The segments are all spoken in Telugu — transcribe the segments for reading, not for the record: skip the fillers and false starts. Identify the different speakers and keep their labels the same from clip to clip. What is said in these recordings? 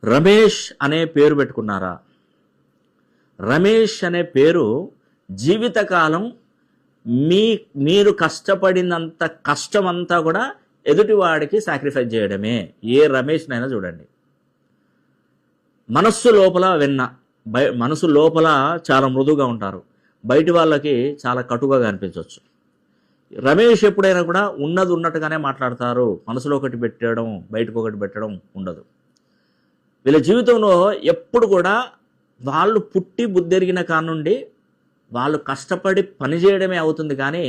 Speaker 1: రమేష్ అనే పేరు పెట్టుకున్నారా? రమేష్ అనే పేరు జీవితకాలం మీరు కష్టపడినంత కష్టమంతా కూడా ఎదుటివాడికి సాక్రిఫైస్ చేయడమే. ఏ రమేష్నైనా చూడండి, మనస్సు లోపల వెన్న, మనసు లోపల చాలా మృదువుగా ఉంటారు, బయటి వాళ్ళకి చాలా కటుగా కనిపించవచ్చు. రమేష్ ఎప్పుడైనా కూడా ఉన్నది ఉన్నట్టుగానే మాట్లాడతారు. మనసులో ఒకటి పెట్టడం బయటకు ఒకటి పెట్టడం ఉండదు. వీళ్ళ జీవితంలో ఎప్పుడు కూడా వాళ్ళు పుట్టి బుద్ధెరిగిన కానుండి వాళ్ళు కష్టపడి పనిచేయడమే అవుతుంది, కానీ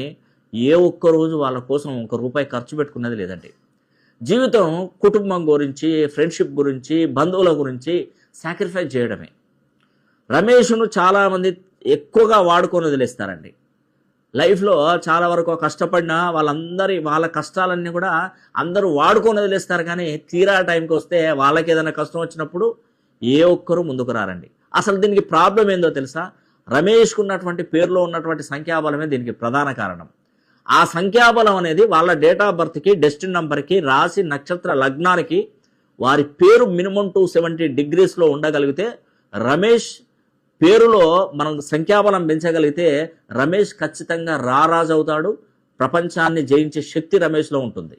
Speaker 1: ఏ ఒక్క రోజు వాళ్ళ కోసం ₹1 ఖర్చు పెట్టుకున్నది లేదండి. జీవితం కుటుంబం గురించి, ఫ్రెండ్షిప్ గురించి, బంధువుల గురించి సాక్రిఫైస్ చేయడమే. రమేష్ను చాలామంది ఎక్కువగా వాడుకొని వదిలేస్తారండి. లైఫ్లో చాలా వరకు కష్టపడిన వాళ్ళ కష్టాలన్నీ కూడా అందరూ వాడుకొని వదిలేస్తారు, కానీ తీరా టైంకి వస్తే వాళ్ళకి ఏదైనా కష్టం వచ్చినప్పుడు ఏ ఒక్కరూ ముందుకు రారండి. అసలు దీనికి ప్రాబ్లం ఏందో తెలుసా? రమేష్కు ఉన్నటువంటి పేరులో ఉన్నటువంటి సంఖ్యాబలమే దీనికి ప్రధాన కారణం. ఆ సంఖ్యాబలం అనేది వాళ్ళ డేట్ ఆఫ్ బర్త్కి, డెస్టినీ నంబర్కి, రాశి నక్షత్ర లగ్నానికి వారి పేరు మినిమం 270 డిగ్రీస్లో ఉండగలిగితే, రమేష్ పేరులో మనం సంఖ్యాబలం పెంచగలిగితే రమేష్ ఖచ్చితంగా రారాజు అవుతాడు. ప్రపంచాన్ని జయించే శక్తి రమేష్లో ఉంటుంది.